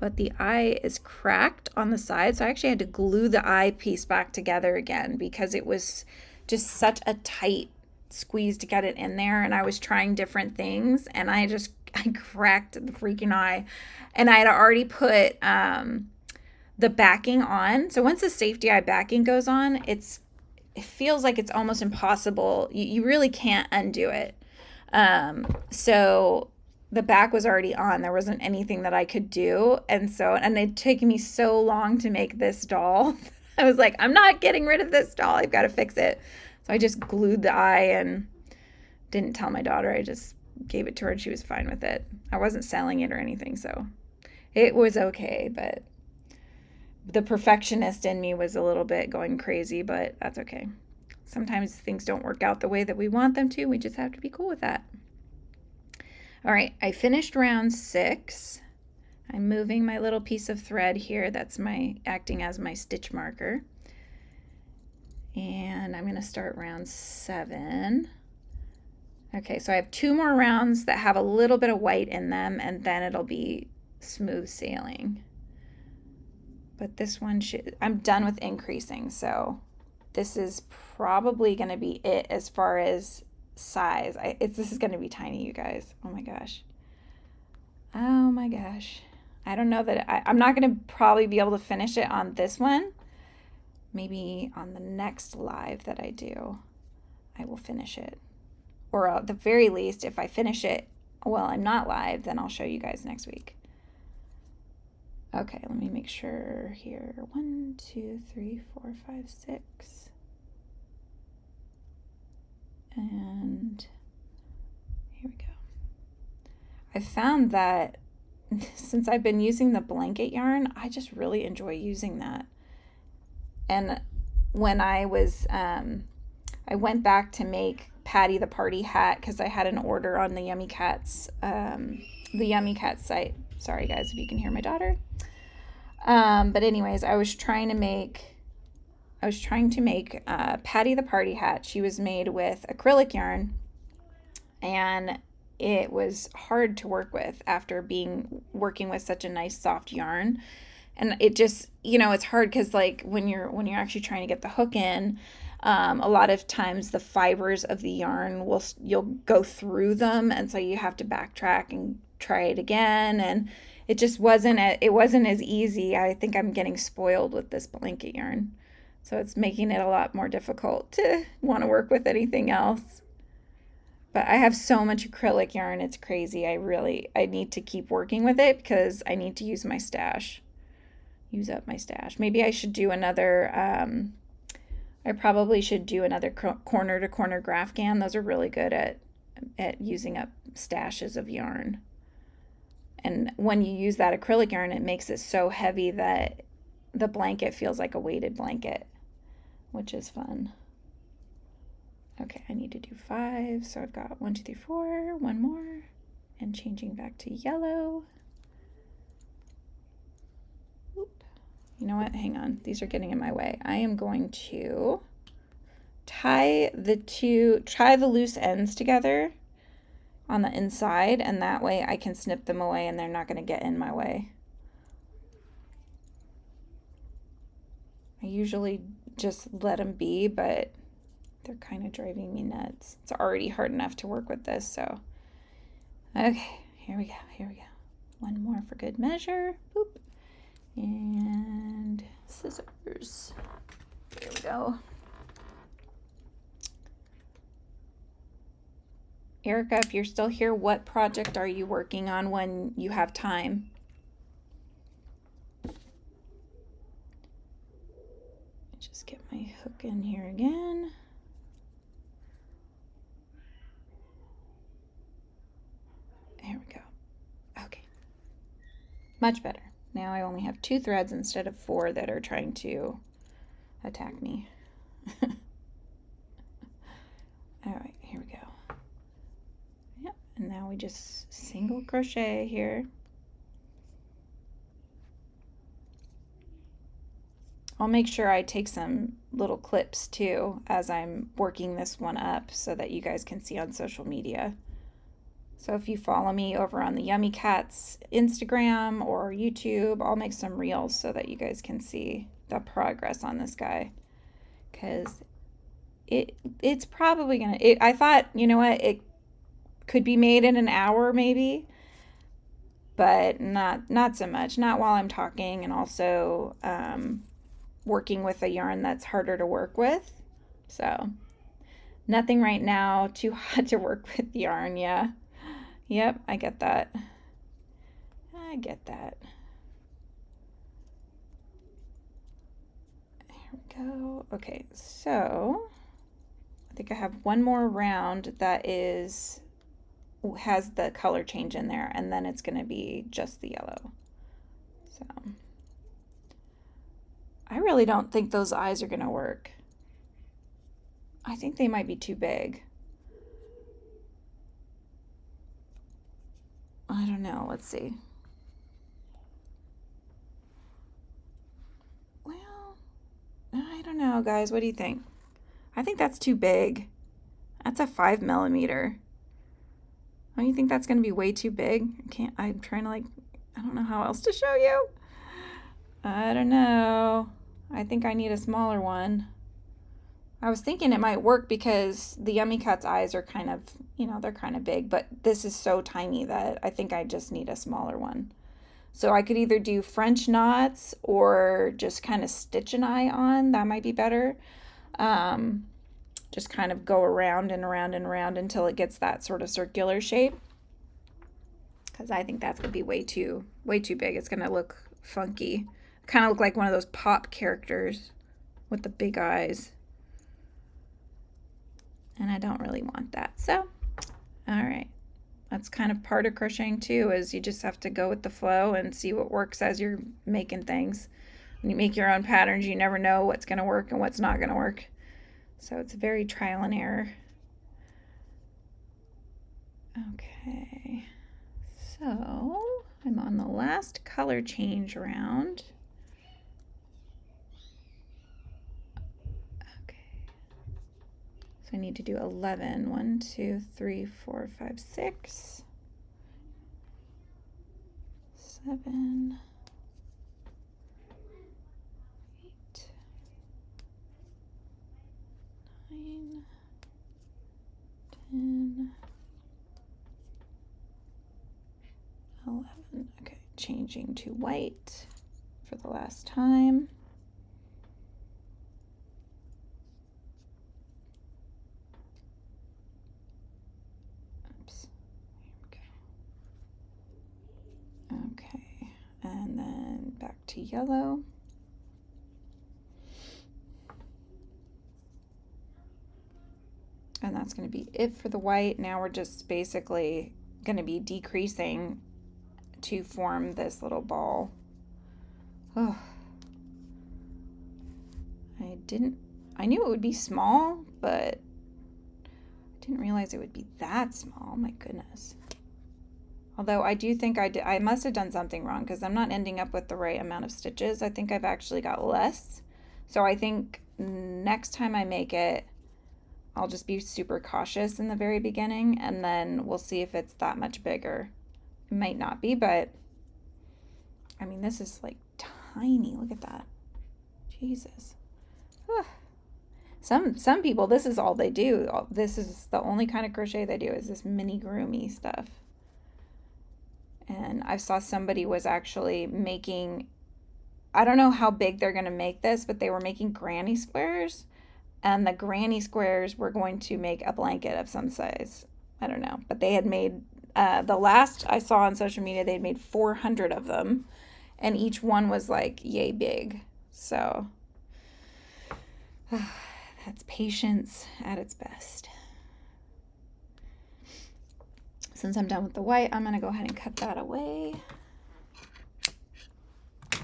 But the eye is cracked on the side, so I actually had to glue the eye piece back together again because it was just such a tight squeeze to get it in there, and I was trying different things, and I cracked the freaking eye. And I had already put the backing on. So once the safety eye backing goes on, it feels like it's almost impossible. You really can't undo it. So the back was already on. There wasn't anything that I could do. And it took me so long to make this doll. I was like, I'm not getting rid of this doll. I've got to fix it. So I just glued the eye and didn't tell my daughter. I just gave it to her and she was fine with it. I wasn't selling it or anything, so it was okay. But the perfectionist in me was a little bit going crazy, but that's okay. Sometimes things don't work out the way that we want them to. We just have to be cool with that. All right, I finished round 6. I'm moving my little piece of thread here that's acting as my stitch marker. And I'm going to start round 7. Okay, so I have 2 more rounds that have a little bit of white in them, and then it'll be smooth sailing. But this one I'm done with increasing, so this is probably going to be it as far as size. This is going to be tiny, you guys. Oh my gosh. Oh my gosh. I don't know that I'm not going to probably be able to finish it on this one. Maybe on the next live that I do, I will finish it. Or at the very least, if I finish it while I'm not live, then I'll show you guys next week. Okay, let me make sure here. 1, 2, 3, 4, 5, 6. And here we go. I found that since I've been using the blanket yarn, I just really enjoy using that. And when I went back to make Patty the party hat because I had an order on the Yummy Cats site. Sorry guys if you can hear my daughter. But anyways, I was trying to make Patty the party hat. She was made with acrylic yarn, and it was hard to work with after working with such a nice soft yarn. And it just, it's hard because like when you're actually trying to get the hook in, a lot of times the fibers of the yarn you'll go through them, and so you have to backtrack and try it again, and it just wasn't as easy. I think I'm getting spoiled with this blanket yarn, so it's making it a lot more difficult to want to work with anything else. But I have so much acrylic yarn, it's crazy. I need to keep working with it because I need to use up my stash. Maybe I should do another I probably should do another corner to corner Grafgan. Those are really good at using up stashes of yarn. And when you use that acrylic yarn, it makes it so heavy that the blanket feels like a weighted blanket, which is fun. Okay, I need to do 5. So I've got 1, 2, 3, 4, 1 more, and changing back to yellow. Oop. You know what? Hang on. These are getting in my way. I am going to tie the loose ends together on the inside, and that way I can snip them away and they're not going to get in my way. I usually just let them be, but they're kind of driving me nuts. It's already hard enough to work with this, so. Okay, here we go, here we go. One more for good measure. Boop. And scissors. There we go. Erica, if you're still here, what project are you working on when you have time? Just get my hook in here again. There we go. Okay. Much better. Now I only have 2 threads instead of 4 that are trying to attack me. All right, here we go. Yep, and now we just single crochet here. I'll make sure I take some little clips too as I'm working this one up so that you guys can see on social media. So if you follow me over on the Yummy Cats Instagram or YouTube, I'll make some reels so that you guys can see the progress on this guy. Because it's probably gonna, I thought, you know what, it could be made in an hour maybe, but not so much. Not while I'm talking, and also working with a yarn that's harder to work with. So nothing right now too hot to work with yarn. Yeah. Yep, I get that. I get that. There we go. Okay, so I think I have one more round that has the color change in there, and then it's going to be just the yellow. So I really don't think those eyes are going to work. I think they might be too big. I don't know. Let's see. Well, I don't know, guys. What do you think? I think that's too big. That's a 5mm. Don't you think that's going to be way too big? I'm trying to, I don't know how else to show you. I don't know. I think I need a smaller one. I was thinking it might work because the Yummy Cat's eyes are kind of, they're kind of big, but this is so tiny that I think I just need a smaller one. So I could either do French knots or just kind of stitch an eye on. That might be better. Just kind of go around and around and around until it gets that sort of circular shape. Because I think that's going to be way too big. It's going to look funky. Kind of look like one of those pop characters with the big eyes. And I don't really want that. So, all right. That's kind of part of crocheting too, is you just have to go with the flow and see what works as you're making things. When you make your own patterns, you never know what's going to work and what's not going to work. So it's very trial and error. Okay. So I'm on the last color change round. So I need to do 11. 1, 2, 3, 4, 5, 6, 7, 8, 9, 10, 11. Okay, changing to white for the last time. Okay, and then back to yellow. And that's going to be it for the white. Now we're just basically going to be decreasing to form this little ball. Oh. I knew it would be small, but I didn't realize it would be that small. My goodness. Although I do think I must have done something wrong because I'm not ending up with the right amount of stitches. I think I've actually got less. So I think next time I make it, I'll just be super cautious in the very beginning, and then we'll see if it's that much bigger. It might not be, but I mean, this is like tiny. Look at that. Jesus. Some people, this is all they do. This is the only kind of crochet they do, is this amigurumi stuff. And I saw somebody was actually making, I don't know how big they're going to make this, but they were making granny squares, and the granny squares were going to make a blanket of some size. I don't know, but they had made, the last I saw on social media, they'd made 400 of them, and each one was like yay big. So that's patience at its best. Since I'm done with the white, I'm going to go ahead and cut that away. There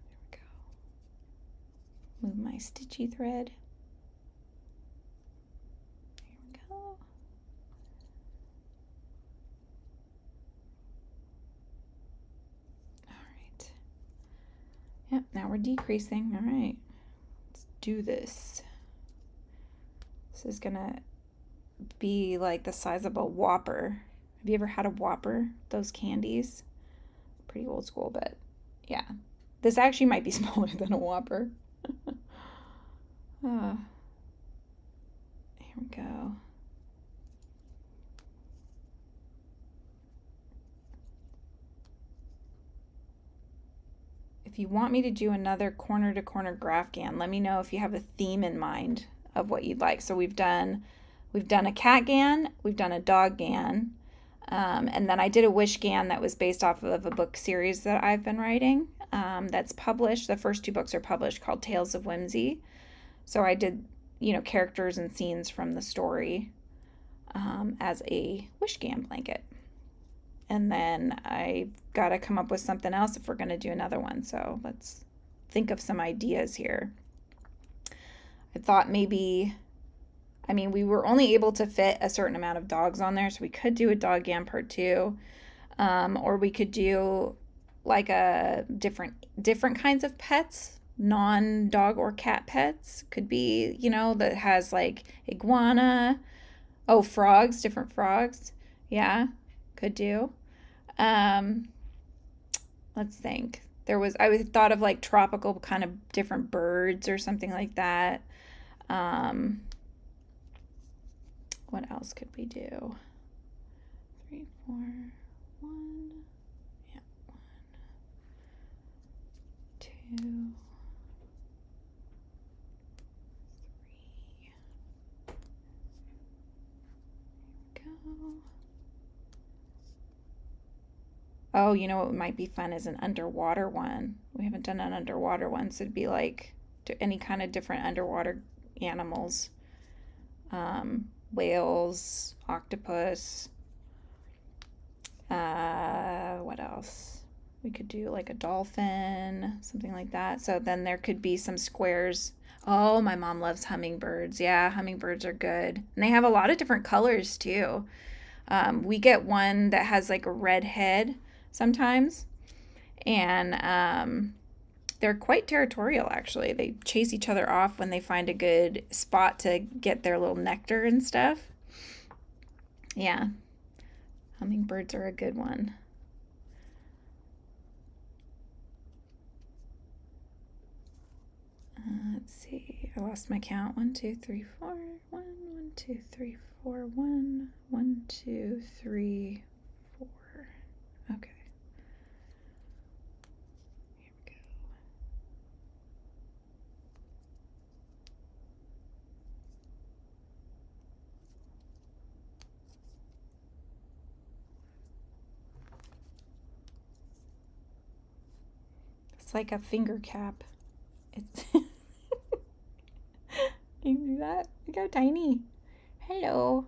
we go. Move my stitchy thread. There we go. All right. Yep, now we're decreasing. All right. Let's do this. This is going to be like the size of a Whopper. Have you ever had a Whopper? Those candies? Pretty old school, but yeah. This actually might be smaller than a Whopper. Here we go. If you want me to do another corner to corner grafghan, let me know if you have a theme in mind of what you'd like. So we've done a cat gan, we've done a dog gan, and then I did a wish gan that was based off of a book series that I've been writing that's published. The first 2 books are published, called Tales of Whimsy. So I did, characters and scenes from the story as a wish gan blanket. And then I've got to come up with something else if we're going to do another one. So let's think of some ideas here. I thought maybe, we were only able to fit a certain amount of dogs on there, so we could do a dog gan part 2, or we could do like a different kinds of pets, non-dog or cat pets. Could be, that has like iguana, frogs, different frogs. Yeah, could do. Let's think. I thought of like tropical kind of different birds or something like that. What else could we do? 3, 4, 1. Yeah, 1, 2, 3. Go. Oh, what might be fun is an underwater one. We haven't done an underwater one, so it'd be like any kind of different underwater animals. Whales, octopus. What else? We could do like a dolphin, something like that. So then there could be some squares. Oh, my mom loves hummingbirds. Yeah, hummingbirds are good. And they have a lot of different colors too. We get one that has like a red head sometimes. And they're quite territorial, actually. They chase each other off when they find a good spot to get their little nectar and stuff. Yeah, hummingbirds are a good one. Let's see. I lost my count. 1, 2, 3, 4. 1, 1, 2, 3, 4. 1, 1, 2, 3, 4. Okay. It's like a finger cap. It's you see that? Look how tiny. Hello.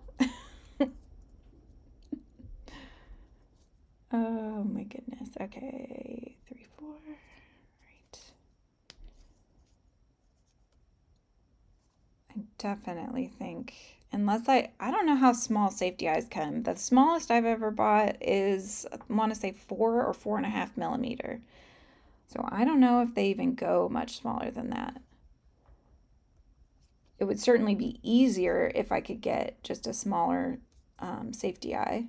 Oh my goodness. Okay, 3, 4. Right. I definitely think unless I don't know how small safety eyes come. The smallest I've ever bought is, I want to say 4 or 4.5 millimeter. So I don't know if they even go much smaller than that. It would certainly be easier if I could get just a smaller safety eye.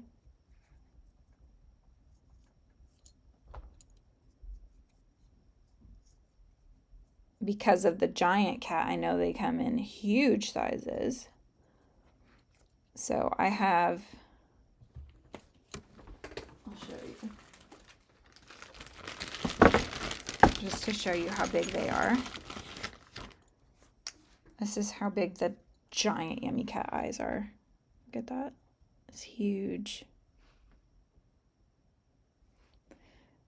Because of the giant cat, I know they come in huge sizes. So I have, I'll show you, just to show you how big they are. This is how big the giant Yummy Cat eyes are. Look at that. It's huge.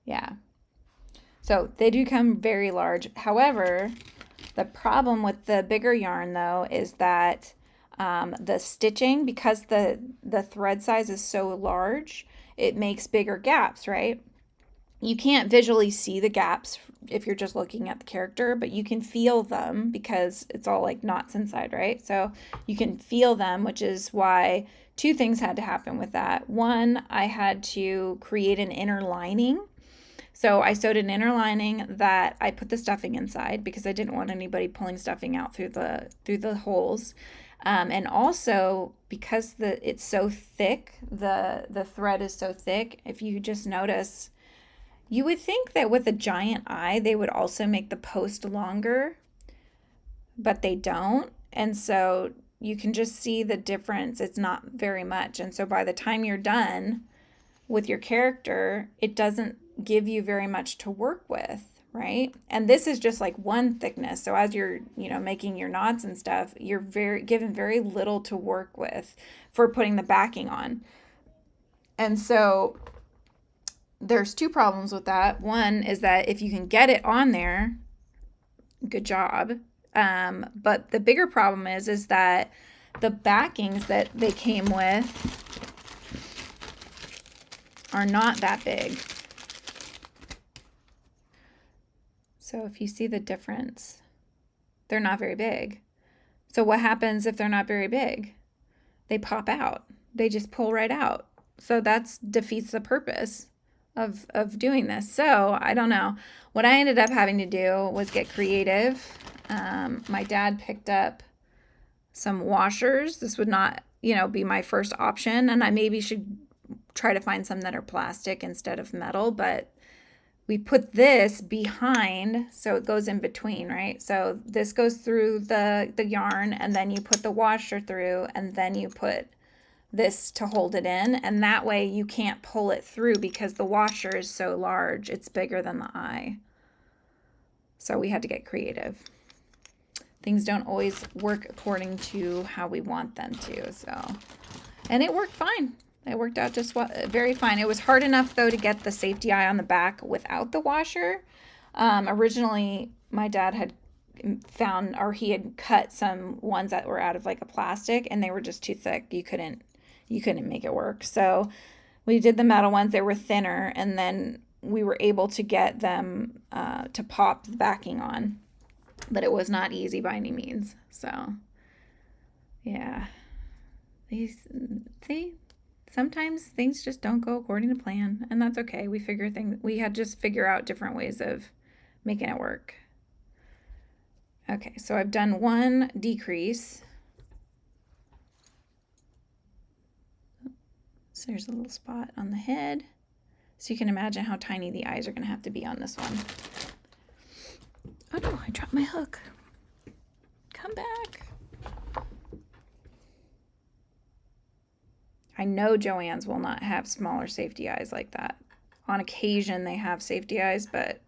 Yeah. So they do come very large. However, the problem with the bigger yarn though is that the stitching, because the thread size is so large, it makes bigger gaps, right? You can't visually see the gaps if you're just looking at the character, but you can feel them because it's all like knots inside, right? So you can feel them, which is why 2 things had to happen with that. One, I had to create an inner lining. So I sewed an inner lining that I put the stuffing inside because I didn't want anybody pulling stuffing out through the holes. And also because it's so thick, the thread is so thick, if you just notice, you would think that with a giant eye, they would also make the post longer, but they don't. And so you can just see the difference. It's not very much. And so by the time you're done with your character, it doesn't give you very much to work with, right? And this is just like one thickness. So as you're, making your knots and stuff, you're given very little to work with for putting the backing on. And so there's 2 problems with that. One is that if you can get it on there, good job. But the bigger problem is that the backings that they came with are not that big. So if you see the difference, they're not very big. So what happens if they're not very big? They pop out. They just pull right out. So that defeats the purpose of doing this. So I don't know. What I ended up having to do was get creative. My dad picked up some washers. This would not, be my first option. And I maybe should try to find some that are plastic instead of metal, but we put this behind, so it goes in between, right? So this goes through the yarn, and then you put the washer through, and then you put this to hold it in, and that way you can't pull it through because the washer is so large. It's bigger than the eye. So we had to get creative. Things don't always work according to how we want them to. So, and it worked fine. It worked out just very fine. It was hard enough though to get the safety eye on the back without the washer. Originally, my dad had found, or he had cut some ones that were out of like a plastic, and they were just too thick. You couldn't make it work. So we did the metal ones. They were thinner, and then we were able to get them to pop the backing on, but it was not easy by any means. So yeah, sometimes things just don't go according to plan, and that's okay. We had to just figure out different ways of making it work. Okay, so I've done one decrease. So there's a little spot on the head. So you can imagine how tiny the eyes are going to have to be on this one. Oh no, I dropped my hook. Come back. I know Joann's will not have smaller safety eyes like that. On occasion they have safety eyes, but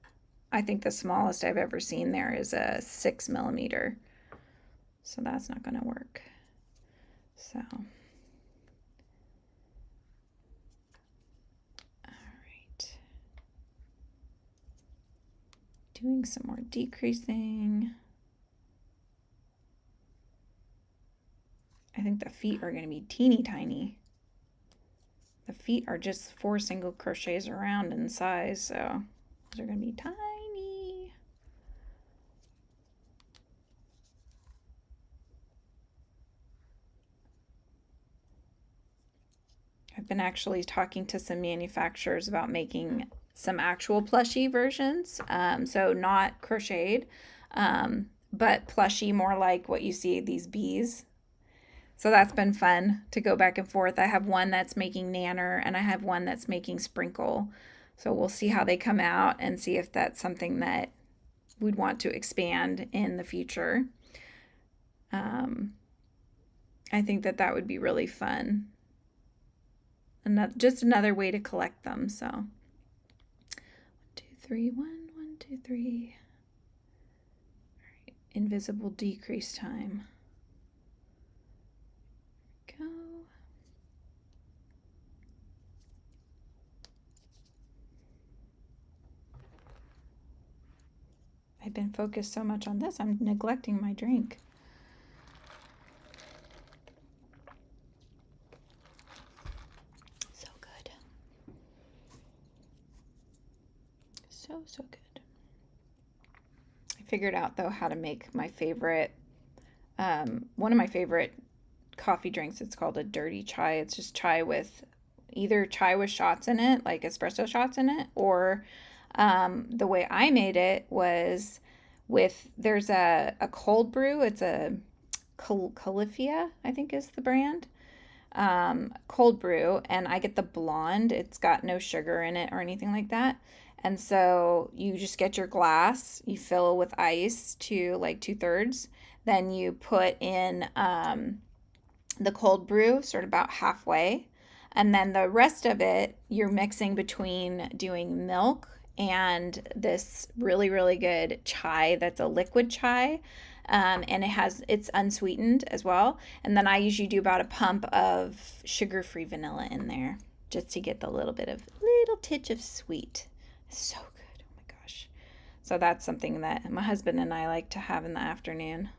I think the smallest I've ever seen there is a 6 millimeter. So that's not going to work. So, all right. Doing some more decreasing. I think the feet are going to be teeny tiny. The feet are just 4 single crochets around in size, so those are going to be tiny. I've been actually talking to some manufacturers about making some actual plushie versions. So not crocheted, but plushie, more like what you see these bees. So that's been fun to go back and forth. I have one that's making nanner and I have one that's making sprinkle. So we'll see how they come out and see if that's something that we'd want to expand in the future. I think that that would be really fun. Just another way to collect them. So 1, 2, 3, 1, 1, 2, 3. All right, invisible decrease time. Go. I've been focused so much on this, I'm neglecting my drink. So good. So good. I figured out, though, how to make my favorite, one of my favorite coffee drinks. It's called a dirty chai. It's just chai with either chai with shots in it, like espresso shots in it, or the way I made it was there's a cold brew. It's a Califia, I think is the brand. Cold brew, and I get the blonde. It's got no sugar in it or anything like that. And so you just get your glass, you fill with ice to like 2/3. Then you put in the cold brew sort of about halfway. And then the rest of it, you're mixing between doing milk and this really, really good chai that's a liquid chai. And it's unsweetened as well. And then I usually do about a pump of sugar-free vanilla in there just to get the little titch of sweet. So good. Oh my gosh. So that's something that my husband and I like to have in the afternoon.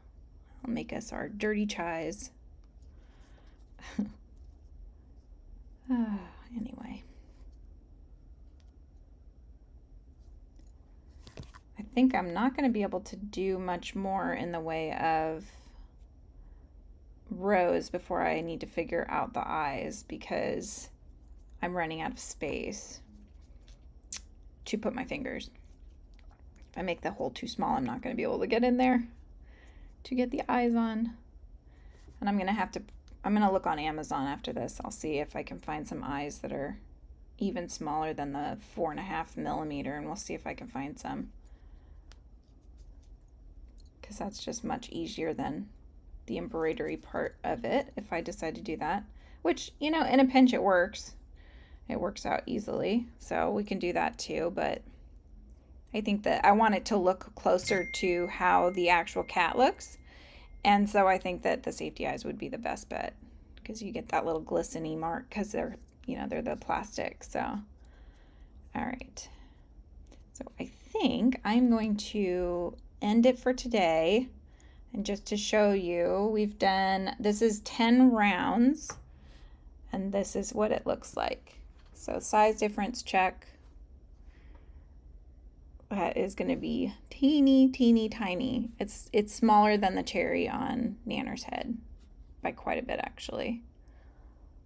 I'll make us our dirty chais. Anyway. I think I'm not going to be able to do much more in the way of rows before I need to figure out the eyes because I'm running out of space to put my fingers. If I make the hole too small, I'm not going to be able to get in there to get the eyes on. And I'm going to look on Amazon after this. I'll see if I can find some eyes that are even smaller than the 4.5 millimeter, and we'll see if I can find some. Because that's just much easier than the embroidery part of it if I decide to do that. Which, in a pinch it works. It works out easily. So we can do that too, but I think that I want it to look closer to how the actual cat looks. And so I think that the safety eyes would be the best bet because you get that little glistening mark because they're the plastic. So, all right. So I think I'm going to end it for today. And just to show you, this is 10 rounds and this is what it looks like. So size difference check. That is going to be teeny, teeny, tiny. It's smaller than the cherry on Nanner's head by quite a bit, actually.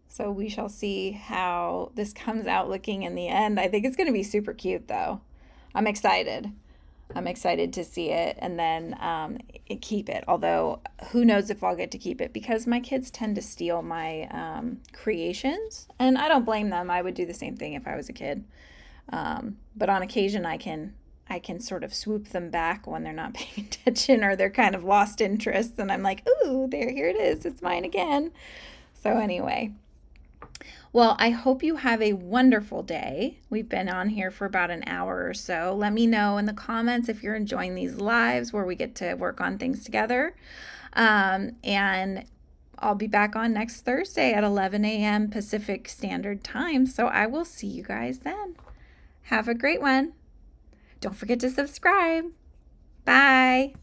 So we shall see how this comes out looking in the end. I think it's going to be super cute, though. I'm excited. I'm excited to see it and then keep it. Although, who knows if I'll get to keep it because my kids tend to steal my creations. And I don't blame them. I would do the same thing if I was a kid. But on occasion, I can sort of swoop them back when they're not paying attention or they're kind of lost interest. And I'm like, ooh, here it is. It's mine again. So anyway. Well, I hope you have a wonderful day. We've been on here for about an hour or so. Let me know in the comments if you're enjoying these lives where we get to work on things together. And I'll be back on next Thursday at 11 a.m. Pacific Standard Time. So I will see you guys then. Have a great one. Don't forget to subscribe. Bye.